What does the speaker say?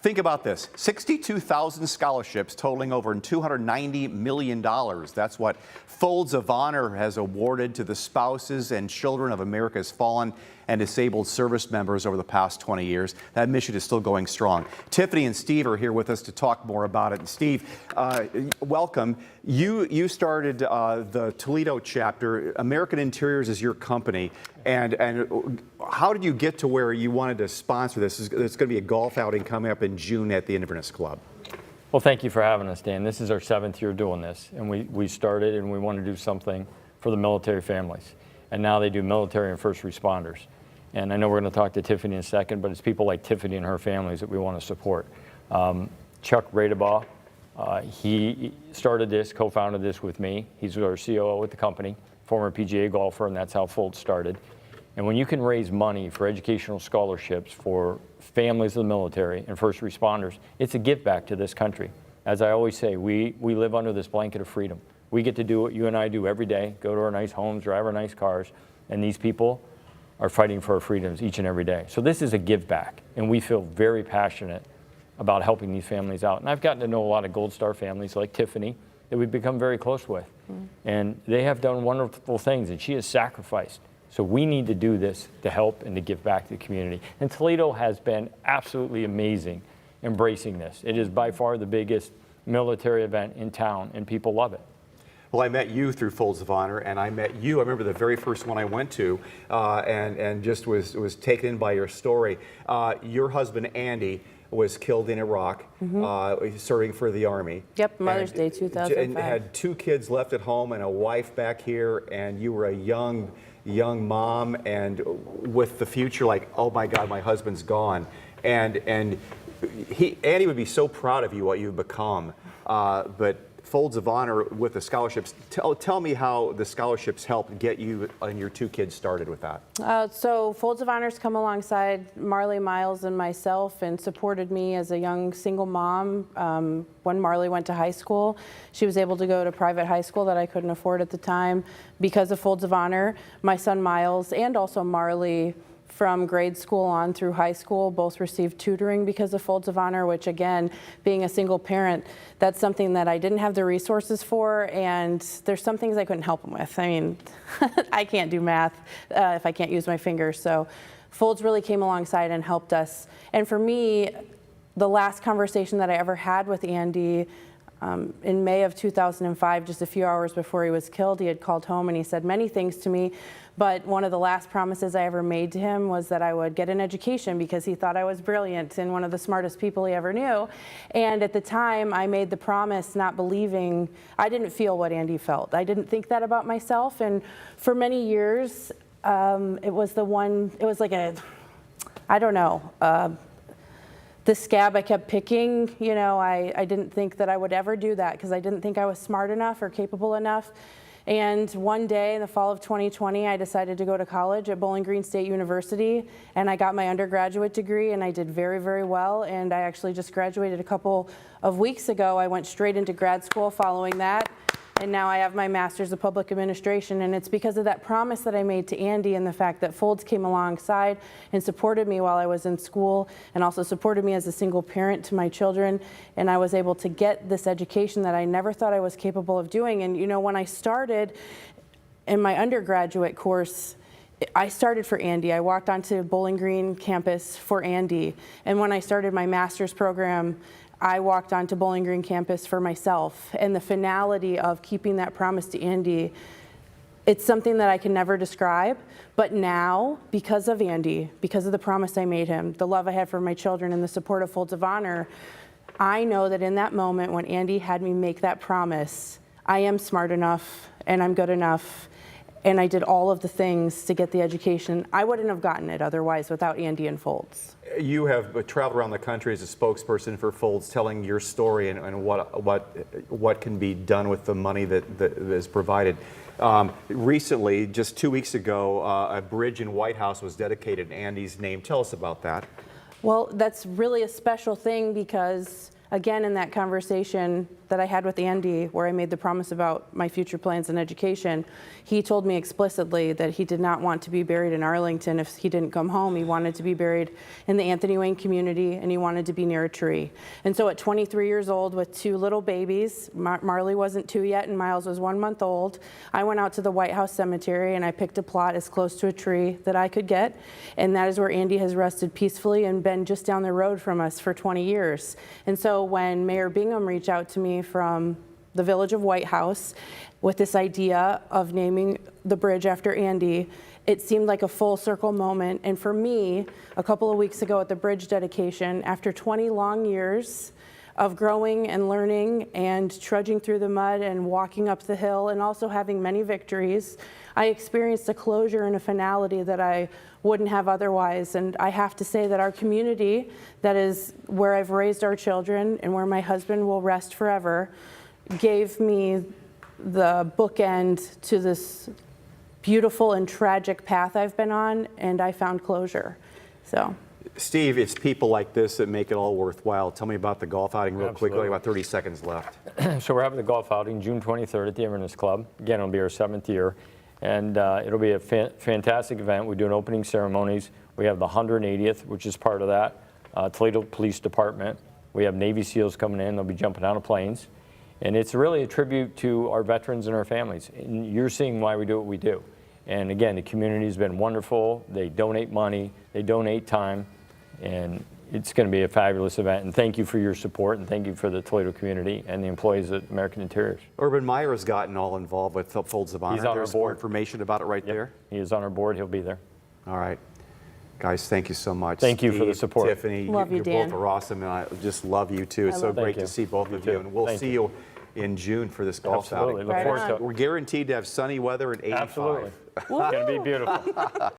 Think about this, 62,000 scholarships totaling over $290 million. That's what Folds of Honor has awarded to the spouses and children of America's fallen and disabled service members over the past 20 years. That mission is still going strong. Tiffany and Steve are here with us to talk more about it. And Steve, welcome. You started the Toledo chapter. American Interiors is your company. And how did you get to where you wanted to sponsor this? There's going to be a golf outing coming up in June at the Inverness Club. Well, thank you for having us, Dan. This is our 7th year doing this, and we started and we want to do something for the military families. And now they do military and first responders. And I know we're going to talk to Tiffany in a second, but it's people like Tiffany and her families that we want to support. Chuck Radebaugh, he started this, co-founded this with me. He's our COO at the company, former PGA golfer, and that's how Folds started. And when you can raise money for educational scholarships for families of the military and first responders, it's a give back to this country. As I always say, we live under this blanket of freedom. We get to do what you and I do every day, go to our nice homes, drive our nice cars, and these people are fighting for our freedoms each and every day. So this is a give back, and we feel very passionate about helping these families out. And I've gotten to know a lot of Gold Star families like Tiffany that we've become very close with. And they have done wonderful things, and she has sacrificed. So we need to do this to help and to give back to the community. And Toledo has been absolutely amazing embracing this. It is by far the biggest military event in town, and people love it. Well, I met you through Folds of Honor, and I met you. I remember the very first one I went to, and just was taken in by your story. Your husband Andy was killed in Iraq, serving for the Army. Yep, Mother's Day 2005. And had 2 kids left at home and a wife back here, and you were a young mom, and with the future like, oh my God, my husband's gone, and Andy would be so proud of you, what you've become, but Folds of Honor with the scholarships. Tell me how the scholarships helped get you and your 2 kids started with that. So Folds of Honor's come alongside Marley, Miles, and myself and supported me as a young single mom. When Marley went to high school, she was able to go to private high school that I couldn't afford at the time because of Folds of Honor. My son Miles and also Marley, from grade school on through high school, both received tutoring because of Folds of Honor, which again, being a single parent, that's something that I didn't have the resources for, and there's some things I couldn't help them with. I mean, I can't do math if I can't use my fingers, so Folds really came alongside and helped us. And for me, the last conversation that I ever had with Andy, in May of 2005, just a few hours before he was killed, he had called home and he said many things to me, but one of the last promises I ever made to him was that I would get an education because he thought I was brilliant and one of the smartest people he ever knew. And at the time, I made the promise not believing. I didn't feel what Andy felt. I didn't think that about myself, and for many years, it was like a, I don't know, the scab I kept picking. You know, I didn't think that I would ever do that because I didn't think I was smart enough or capable enough. And one day in the fall of 2020, I decided to go to college at Bowling Green State University, and I got my undergraduate degree, and I did very, very well. And I actually just graduated a couple of weeks ago. I went straight into grad school following that. And now I have my master's of public administration, and it's because of that promise that I made to Andy and the fact that Folds came alongside and supported me while I was in school and also supported me as a single parent to my children, and I was able to get this education that I never thought I was capable of doing. And you know, when I started in my undergraduate course, I started for Andy. I walked onto Bowling Green campus for Andy, and when I started my master's program, I walked onto Bowling Green campus for myself. And the finality of keeping that promise to Andy, it's something that I can never describe. But now, because of Andy, because of the promise I made him, the love I had for my children, and the support of Folds of Honor, I know that in that moment when Andy had me make that promise, I am smart enough and I'm good enough, and I did all of the things to get the education. I wouldn't have gotten it otherwise without Andy and Folds. You have traveled around the country as a spokesperson for Folds, telling your story and what can be done with the money that is provided. Recently, just 2 weeks ago, a bridge in White House was dedicated in Andy's name. Tell us about that. Well, that's really a special thing because again, in that conversation that I had with Andy, where I made the promise about my future plans in education, he told me explicitly that he did not want to be buried in Arlington if he didn't come home. He wanted to be buried in the Anthony Wayne community, and he wanted to be near a tree. And so at 23 years old with 2 little babies, Marley wasn't 2 yet and Miles was 1 month old, I went out to the White House Cemetery and I picked a plot as close to a tree that I could get, and that is where Andy has rested peacefully and been just down the road from us for 20 years. And so when Mayor Bingham reached out to me from the village of White House with this idea of naming the bridge after Andy, it seemed like a full circle moment. And for me, a couple of weeks ago at the bridge dedication, after 20 long years of growing and learning and trudging through the mud and walking up the hill and also having many victories, I experienced a closure and a finality that I wouldn't have otherwise. And I have to say that our community, that is where I've raised our children and where my husband will rest forever, gave me the bookend to this beautiful and tragic path I've been on, and I found closure. So. Steve, it's people like this that make it all worthwhile. Tell me about the golf outing real quickly. About 30 seconds left. So we're having the golf outing June 23rd at the Inverness Club. Again, it'll be our 7th year, and it'll be a fantastic event. We do an opening ceremonies. We have the 180th, which is part of that, Toledo Police Department. We have Navy SEALs coming in. They'll be jumping out of planes. And it's really a tribute to our veterans and our families. And you're seeing why we do what we do. And again, the community's been wonderful. They donate money, they donate time, and it's going to be a fabulous event. And thank you for your support, and thank you for the Toledo community and the employees at American Interiors. Urban Meyer has gotten all involved with Folds of Honor. He's on our There's more board. information about it right Yep. there. He is on our board. He'll be there. All right. Guys, thank you so much. Thank you for the Steve, support. Tiffany, Love you, you're Dan. both are awesome, and I just love you too. It's so love great you. to see both You of you, too. and we'll Thank see you in June for this golf Absolutely. outing. Look Right forward on. to it. We're guaranteed to have sunny weather and 85. Absolutely. It's going to be beautiful.